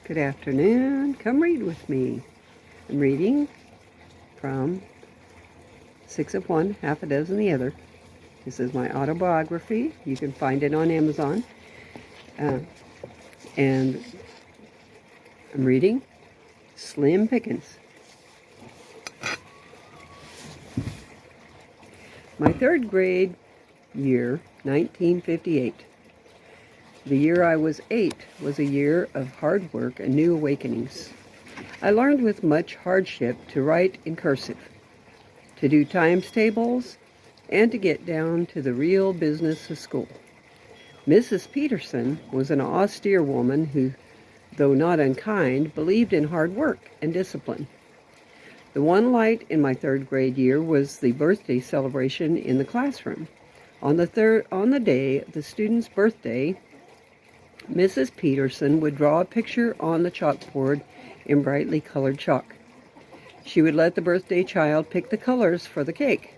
Good afternoon. Come read with me. I'm reading from Six of One, Half a Dozen the Other. This is my autobiography. You can find it on Amazon. And I'm reading Slim Pickins. My third grade year, 1958. The year I was 8 was a year of hard work and new awakenings. I learned with much hardship to write in cursive, to do times tables, and to get down to the real business of school. Mrs. Peterson was an austere woman who, though not unkind, believed in hard work and discipline. The one light in my third grade year was the birthday celebration in the classroom. On the day of the student's birthday, Mrs. Peterson would draw a picture on the chalkboard in brightly colored chalk. She would let the birthday child pick the colors for the cake,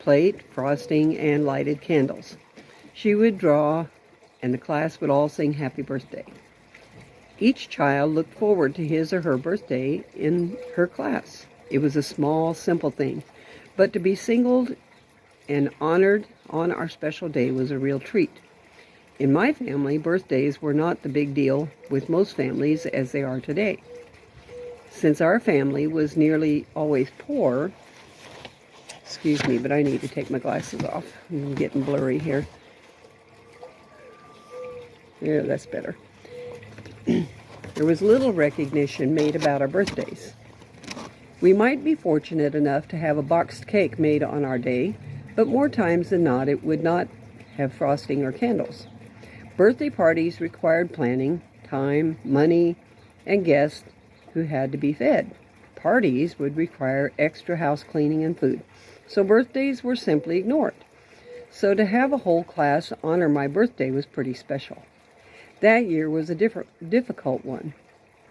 plate, frosting, and lighted candles. She would draw, and the class would all sing happy birthday. Each child looked forward to his or her birthday in her class. It was a small, simple thing, but to be singled and honored on our special day was a real treat. In my family, birthdays were not the big deal with most families as they are today. Since our family was nearly always poor, excuse me, but I need to take my glasses off. I'm getting blurry here. Yeah, that's better. There was little recognition made about our birthdays. We might be fortunate enough to have a boxed cake made on our day, but more times than not, it would not have frosting or candles. Birthday parties required planning, time, money, and guests who had to be fed. Parties would require extra house cleaning and food, so birthdays were simply ignored. So to have a whole class honor my birthday was pretty special. That year was a difficult one.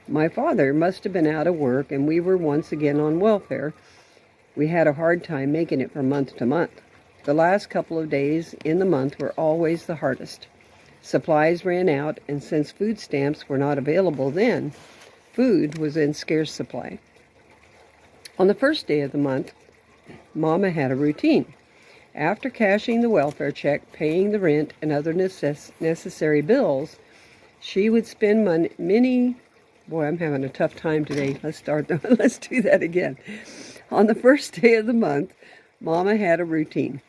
My father must have been out of work, and we were once again on welfare. We had a hard time making it from month to month. The last couple of days in the month were always the hardest. Supplies ran out, and since food stamps were not available then, food was in scarce supply. On the first day of the month, Mama had a routine. After cashing the welfare check, paying the rent, and other necessary bills, she would spend Boy, I'm having a tough time today. Let's do that again. On the first day of the month, Mama had a routine.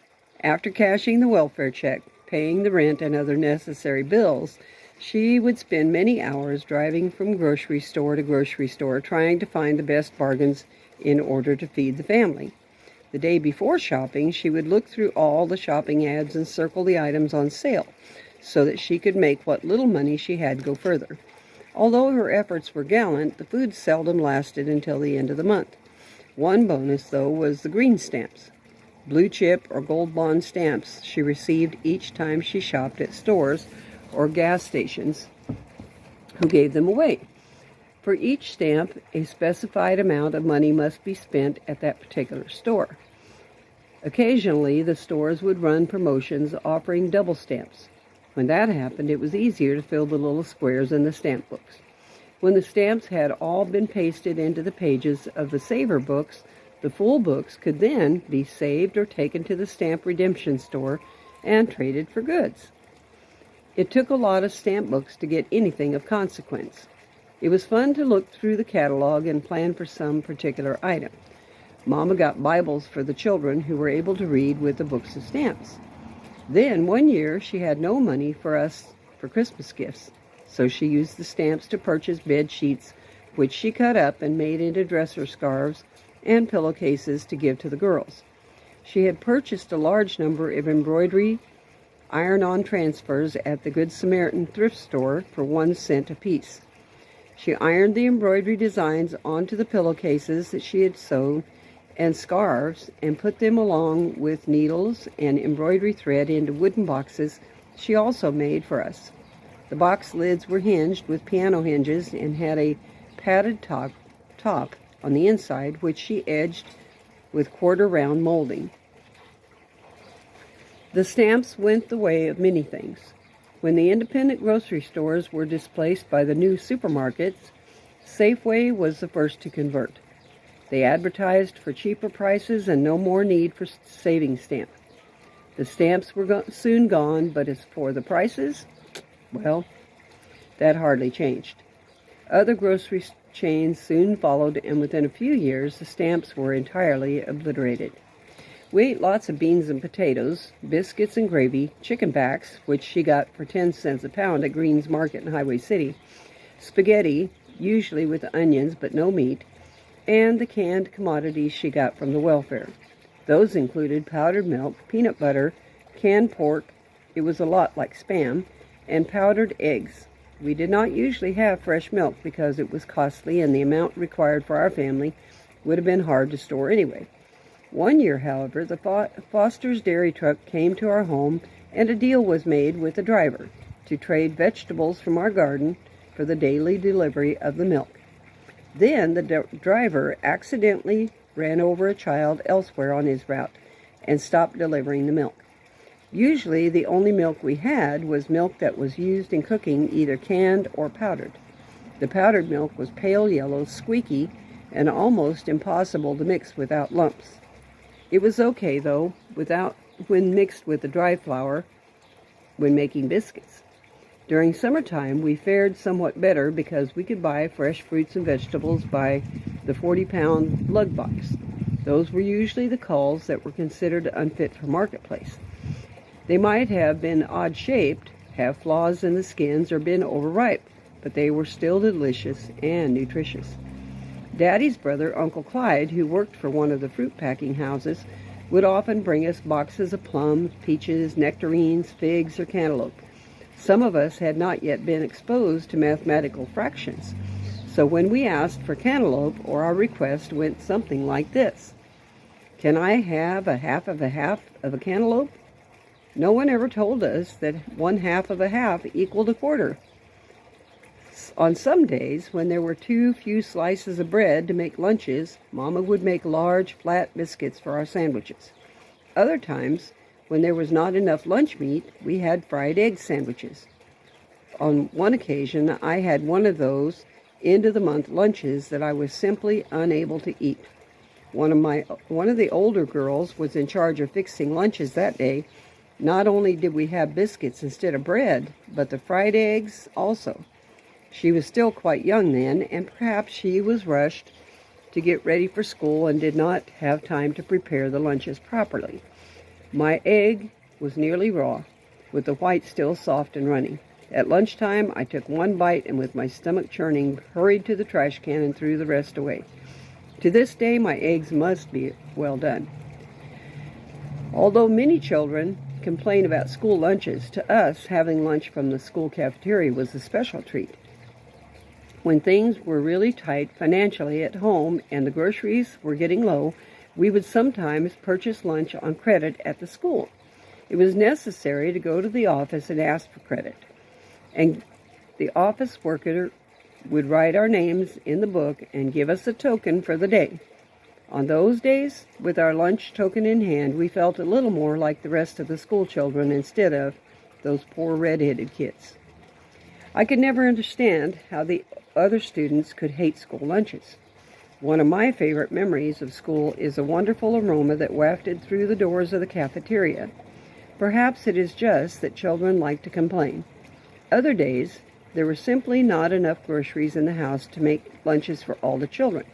After cashing the welfare check, paying the rent, and other necessary bills, she would spend many hours driving from grocery store to grocery store trying to find the best bargains in order to feed the family. The day before shopping, she would look through all the shopping ads and circle the items on sale so that she could make what little money she had go further. Although her efforts were gallant, the food seldom lasted until the end of the month. One bonus, though, was the green stamps. Blue chip or gold bond stamps she received each time she shopped at stores or gas stations who gave them away. For each stamp, a specified amount of money must be spent at that particular store. Occasionally, the stores would run promotions offering double stamps. When that happened, it was easier to fill the little squares in the stamp books. When the stamps had all been pasted into the pages of the saver books, the full books could then be saved or taken to the stamp redemption store and traded for goods. It took a lot of stamp books to get anything of consequence. It was fun to look through the catalog and plan for some particular item. Mama got Bibles for the children who were able to read with the books of stamps. Then, one year, she had no money for us for Christmas gifts, so she used the stamps to purchase bed sheets, which she cut up and made into dresser scarves and pillowcases to give to the girls. She had purchased a large number of embroidery iron-on transfers at the Good Samaritan thrift store for 1 cent apiece. She ironed the embroidery designs onto the pillowcases that she had sewn and scarves and put them along with needles and embroidery thread into wooden boxes she also made for us. The box lids were hinged with piano hinges and had a padded top on the inside, which she edged with quarter-round molding. The stamps went the way of many things. When the independent grocery stores were displaced by the new supermarkets, Safeway was the first to convert. They advertised for cheaper prices and no more need for savings stamp. The stamps were soon gone, but as for the prices, well, that hardly changed. Other grocery chains soon followed, and within a few years, the stamps were entirely obliterated. We ate lots of beans and potatoes, biscuits and gravy, chicken backs, which she got for 10 cents a pound at Green's Market in Highway City, spaghetti, usually with onions but no meat, and the canned commodities she got from the welfare. Those included powdered milk, peanut butter, canned pork, it was a lot like Spam, and powdered eggs. We did not usually have fresh milk because it was costly and the amount required for our family would have been hard to store anyway. One year, however, the Foster's dairy truck came to our home and a deal was made with the driver to trade vegetables from our garden for the daily delivery of the milk. Then the driver accidentally ran over a child elsewhere on his route and stopped delivering the milk. Usually the only milk we had was milk that was used in cooking, either canned or powdered. The powdered milk was pale yellow, squeaky, and almost impossible to mix without lumps. It was okay, though, when mixed with the dry flour when making biscuits. During summertime, we fared somewhat better because we could buy fresh fruits and vegetables by the 40-pound lug box. Those were usually the culls that were considered unfit for marketplace. They might have been odd-shaped, have flaws in the skins, or been overripe, but they were still delicious and nutritious. Daddy's brother, Uncle Clyde, who worked for one of the fruit packing houses, would often bring us boxes of plums, peaches, nectarines, figs, or cantaloupe. Some of us had not yet been exposed to mathematical fractions, so when we asked for cantaloupe, or our request went something like this: "Can I have a half of a cantaloupe?" No one ever told us that 1/2 of a half equaled a quarter. On some days, when there were too few slices of bread to make lunches, Mama would make large, flat biscuits for our sandwiches. Other times, when there was not enough lunch meat, we had fried egg sandwiches. On one occasion, I had one of those end-of-the-month lunches that I was simply unable to eat. One of the older girls was in charge of fixing lunches that day. Not only did we have biscuits instead of bread, but the fried eggs also. She was still quite young then, and perhaps she was rushed to get ready for school and did not have time to prepare the lunches properly. My egg was nearly raw, with the white still soft and runny. At lunchtime, I took one bite and with my stomach churning, hurried to the trash can and threw the rest away. To this day, my eggs must be well done. Although many children complain about school lunches, to us, having lunch from the school cafeteria was a special treat. When things were really tight financially at home and the groceries were getting low, we would sometimes purchase lunch on credit at the school. It was necessary to go to the office and ask for credit, and the office worker would write our names in the book and give us a token for the day. On those days, with our lunch token in hand, we felt a little more like the rest of the school children instead of those poor red-headed kids. I could never understand how the other students could hate school lunches. One of my favorite memories of school is a wonderful aroma that wafted through the doors of the cafeteria. Perhaps it is just that children like to complain. Other days, there were simply not enough groceries in the house to make lunches for all the children.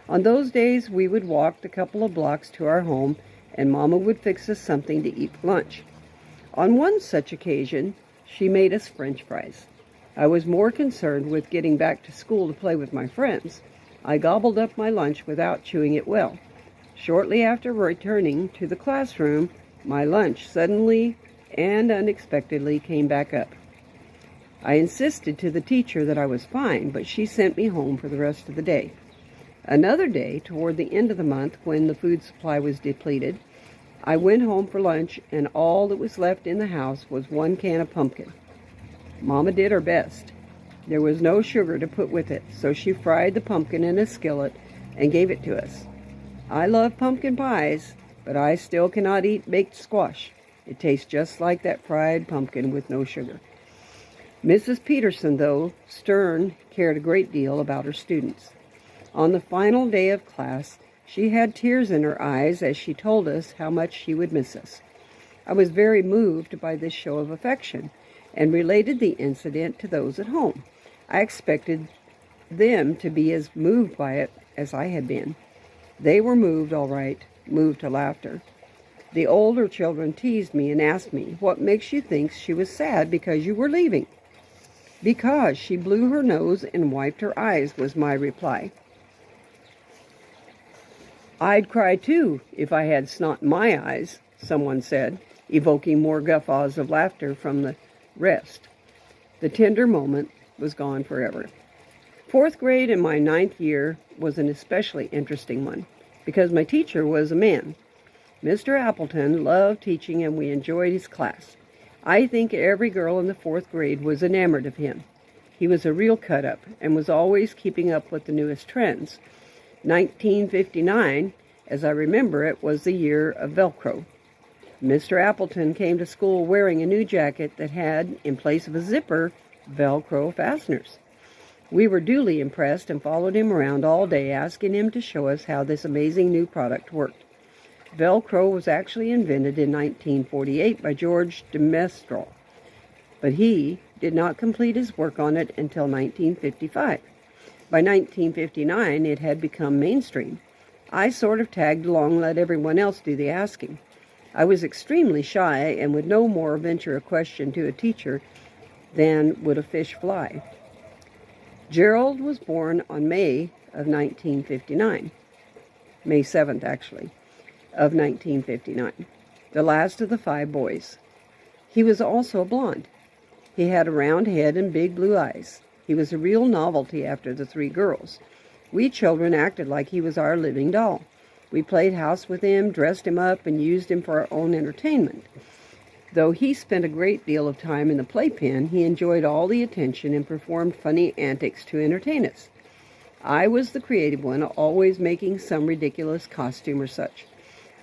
On those days, we would walk a couple of blocks to our home, and Mama would fix us something to eat for lunch. On one such occasion, she made us French fries. I was more concerned with getting back to school to play with my friends. I gobbled up my lunch without chewing it well. Shortly after returning to the classroom, my lunch suddenly and unexpectedly came back up. I insisted to the teacher that I was fine, but she sent me home for the rest of the day. Another day, toward the end of the month, when the food supply was depleted, I went home for lunch, and all that was left in the house was 1 can of pumpkin. Mama did her best. There was no sugar to put with it, so she fried the pumpkin in a skillet and gave it to us. I love pumpkin pies, but I still cannot eat baked squash. It tastes just like that fried pumpkin with no sugar. Mrs. Peterson, though stern, cared a great deal about her students. On the final day of class, she had tears in her eyes as she told us how much she would miss us. I was very moved by this show of affection and related the incident to those at home. I expected them to be as moved by it as I had been. They were moved, all right, moved to laughter. The older children teased me and asked me, "What makes you think she was sad because you were leaving?" "Because she blew her nose and wiped her eyes," was my reply. "I'd cry too if I had snot in my eyes," someone said, evoking more guffaws of laughter from the rest. The tender moment was gone forever. Fourth grade in my 9th year was an especially interesting one because my teacher was a man. Mr. Appleton loved teaching and we enjoyed his class. I think every girl in the 4th grade was enamored of him. He was a real cut-up and was always keeping up with the newest trends. 1959, as I remember it, was the year of Velcro. Mr. Appleton came to school wearing a new jacket that had, in place of a zipper, Velcro fasteners. We were duly impressed and followed him around all day, asking him to show us how this amazing new product worked. Velcro was actually invented in 1948 by George de Mestral, but he did not complete his work on it until 1955. By 1959, it had become mainstream. I sort of tagged along and let everyone else do the asking. I was extremely shy and would no more venture a question to a teacher than would a fish fly. Gerald was born on May of 1959. May 7th, actually, of 1959, the last of the 5 boys. He was also a blonde. He had a round head and big blue eyes. He was a real novelty after the 3 girls. We children acted like he was our living doll. We played house with him, dressed him up, and used him for our own entertainment. Though he spent a great deal of time in the playpen, he enjoyed all the attention and performed funny antics to entertain us. I was the creative one, always making some ridiculous costume or such.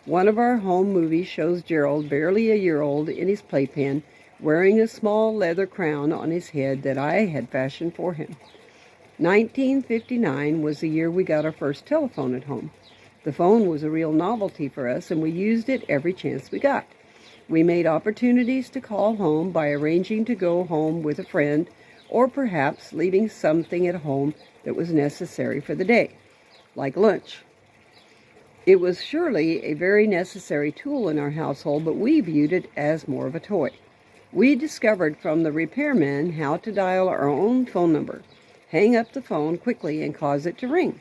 One of our home movies shows Gerald, barely a year old, in his playpen, wearing a small leather crown on his head that I had fashioned for him. 1959 was the year we got our first telephone at home. The phone was a real novelty for us, and we used it every chance we got. We made opportunities to call home by arranging to go home with a friend, or perhaps leaving something at home that was necessary for the day, like lunch. It was surely a very necessary tool in our household, but we viewed it as more of a toy. We discovered from the repairman how to dial our own phone number, hang up the phone quickly and cause it to ring.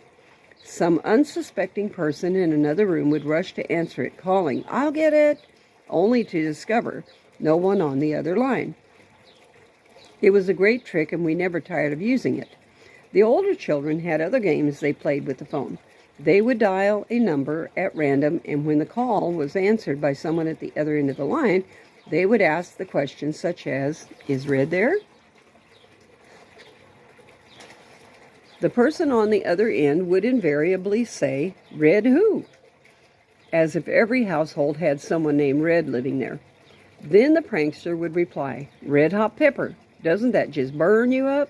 Some unsuspecting person in another room would rush to answer it, calling, "I'll get it," only to discover no one on the other line. It was a great trick and we never tired of using it. The older children had other games they played with the phone. They would dial a number at random, and when the call was answered by someone at the other end of the line, they would ask the questions such as, "Is Red there?" The person on the other end would invariably say, "Red who?" as if every household had someone named Red living there. Then the prankster would reply, "Red hot pepper. Doesn't that just burn you up?"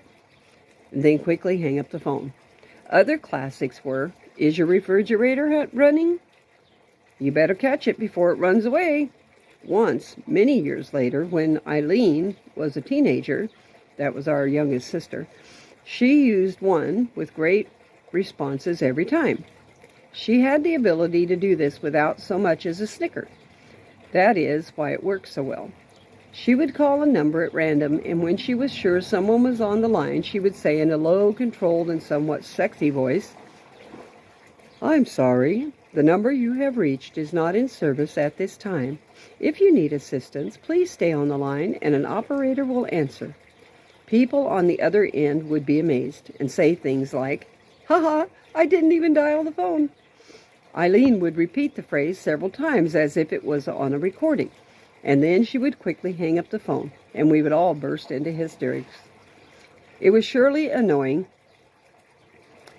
And then quickly hang up the phone. Other classics were, "Is your refrigerator running? You better catch it before it runs away." Once, many years later, when Eileen was a teenager, that was our youngest sister, she used one with great responses every time. She had the ability to do this without so much as a snicker. That is why it worked so well. She would call a number at random, and when she was sure someone was on the line, she would say in a low, controlled, and somewhat sexy voice, "I'm sorry, the number you have reached is not in service at this time. If you need assistance, please stay on the line and an operator will answer." People on the other end would be amazed and say things like, "Ha ha, I didn't even dial the phone." Eileen would repeat the phrase several times as if it was on a recording, and then she would quickly hang up the phone, and we would all burst into hysterics. It was surely annoying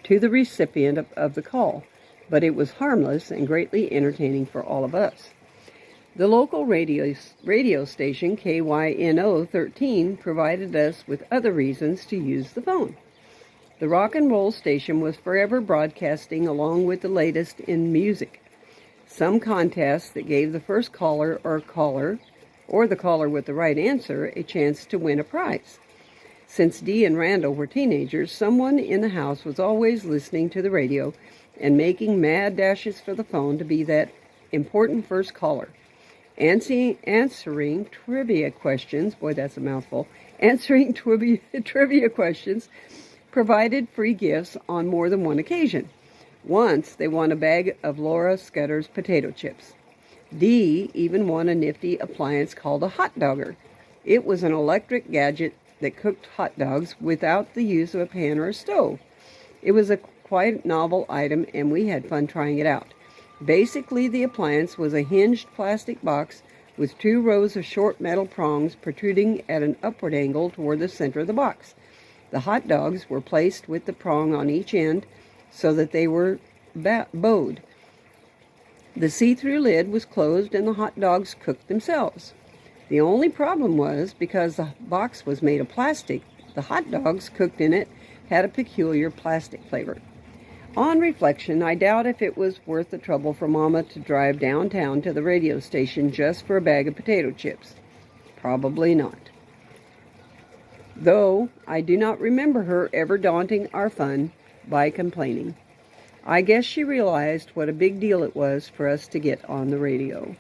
to the recipient of the call, but it was harmless and greatly entertaining for all of us. The local radio station, KYNO 13, provided us with other reasons to use the phone. The rock and roll station was forever broadcasting along with the latest in music. Some contests that gave the first caller or the caller with the right answer a chance to win a prize. Since Dee and Randall were teenagers, someone in the house was always listening to the radio and making mad dashes for the phone to be that important first caller. Answering trivia questions, boy, that's a mouthful, answering trivia questions provided free gifts on more than one occasion. Once, they won a bag of Laura Scudder's potato chips. Dee even won a nifty appliance called a hot dogger. It was an electric gadget that cooked hot dogs without the use of a pan or a stove. It was a quite novel item, and we had fun trying it out. Basically, the appliance was a hinged plastic box with 2 rows of short metal prongs protruding at an upward angle toward the center of the box. The hot dogs were placed with the prong on each end so that they were bowed. The see-through lid was closed and the hot dogs cooked themselves. The only problem was, because the box was made of plastic, the hot dogs cooked in it had a peculiar plastic flavor. On reflection, I doubt if it was worth the trouble for Mama to drive downtown to the radio station just for a bag of potato chips. Probably not. Though I do not remember her ever daunting our fun by complaining. I guess she realized what a big deal it was for us to get on the radio.